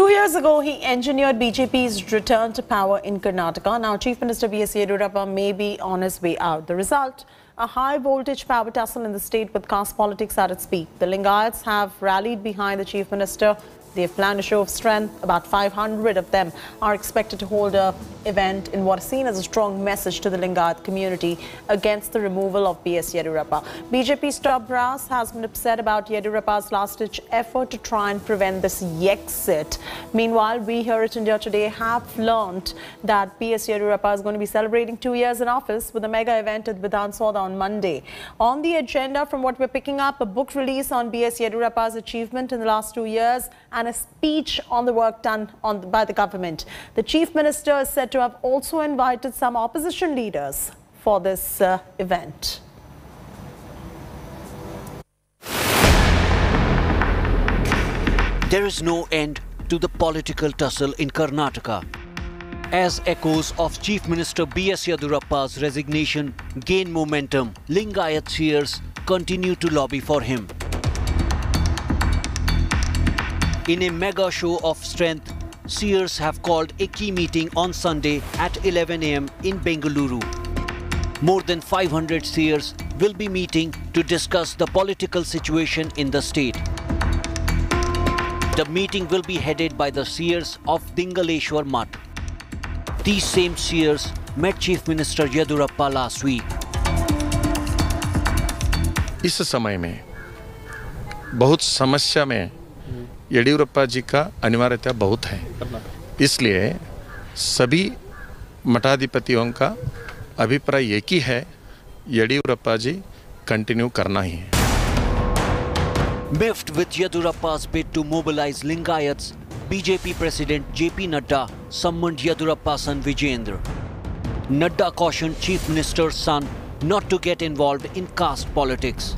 2 years ago, he engineered BJP's return to power in Karnataka. Now, Chief Minister B.S. Yediyurappa may be on his way out. The result, a high-voltage power tussle in the state with caste politics at its peak. The Lingayats have rallied behind the Chief Minister. They have planned a show of strength. About 500 of them are expected to hold an event in what is seen as a strong message to the Lingayat community against the removal of B.S. Yediyurappa. BJP's top brass has been upset about Yediyurappa's last-ditch effort to try and prevent this Yexit. Meanwhile, we here at India Today have learned that B.S. Yediyurappa is going to be celebrating 2 years in office with a mega event at Vidhan Soda on Monday. On the agenda, from what we're picking up, a book release on B.S. Yediyurappa's achievement in the last 2 years and a speech on the work done by the government. The Chief Minister is said to have also invited some opposition leaders for this event. There is no end to the political tussle in Karnataka. As echoes of Chief Minister B.S. Yediyurappa's resignation gain momentum, Lingayat seers continue to lobby for him. In a mega show of strength, seers have called a key meeting on Sunday at 11 a.m. in Bengaluru. More than 500 seers will be meeting to discuss the political situation in the state. The meeting will be headed by the seers of Dingaleshwar Mutt. These same seers met Chief Minister Yediyurappa last week. इस समय में बहुत समस्या में येडियुरप्पा जी का अनिवार्यता बहुत है, इसलिए सभी मठाधिपतियों का अभिप्राय एक ही है, येडियुरप्पा जी कंटिन्यू करना ही है. Miffed with Yediyurappa's bid to mobilize Lingayats, BJP President JP Nadda summoned Yediyurappa's son Vijayendra. Nadda cautioned Chief Minister's son not to get involved in caste politics.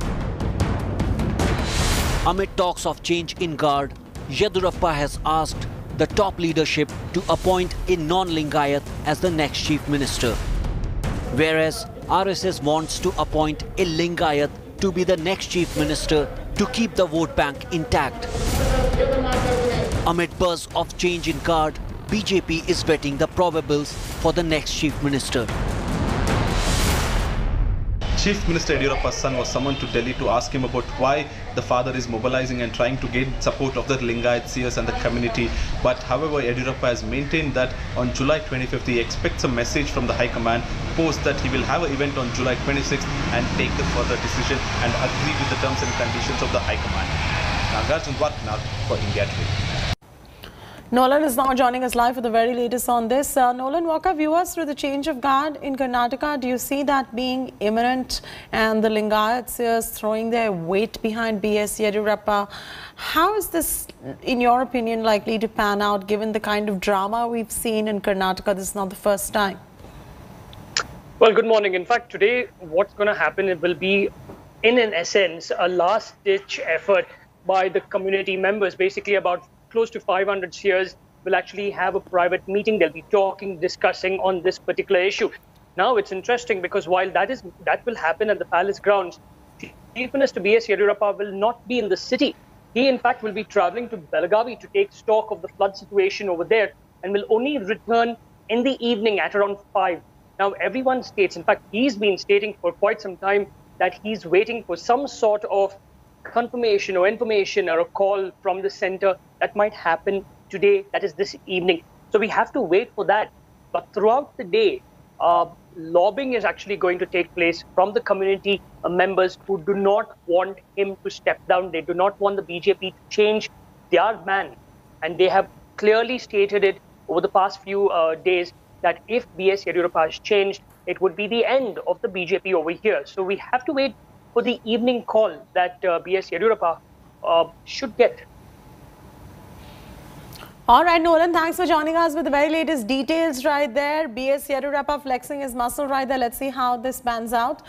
Amid talks of change in guard, Yediyurappa has asked the top leadership to appoint a non-Lingayat as the next Chief Minister, whereas RSS wants to appoint a Lingayat to be the next Chief Minister to keep the vote bank intact. Amid buzz of change in guard, BJP is vetting the probables for the next Chief Minister. Chief Minister Yediyurappa's son was summoned to Delhi to ask him about why the father is mobilizing and trying to gain support of the Lingayat seers and the community. But however, Yediyurappa has maintained that on July 25th he expects a message from the High Command, post that he will have an event on July 26th and take the further decision and agree with the terms and conditions of the High Command. Nagarjun Dwarkanath for India Today. Nolan is now joining us live for the very latest on this. Nolan, walk our viewers through the change of guard in Karnataka. Do you see that being imminent and the Lingayats throwing their weight behind B.S. Yediyurappa? How is this, in your opinion, likely to pan out given the kind of drama we've seen in Karnataka? This is not the first time. Well, good morning. In fact, today what's going to happen, it will be, in an essence, a last-ditch effort by the community members. Basically, about close to 500 seers will actually have a private meeting. They'll be talking, discussing on this particular issue. Now, it's interesting because while that will happen at the palace grounds, Chief Minister B.S. Yediyurappa will not be in the city. He, in fact, will be traveling to Belagavi to take stock of the flood situation over there and will only return in the evening at around 5. Now, everyone states, in fact, he's been stating for quite some time that he's waiting for some sort of confirmation or information or a call from the center that might happen today, that is this evening. So we have to wait for that. But throughout the day, lobbying is actually going to take place from the community members who do not want him to step down. They do not want the BJP to change their man. And they have clearly stated it over the past few days that if B.S. Yediyurappa has changed, it would be the end of the BJP over here. So we have to wait for the evening call that B.S. Yediyurappa should get. All right, Nolan, thanks for joining us with the very latest details right there. B.S. Yediyurappa flexing his muscle right there. Let's see how this pans out.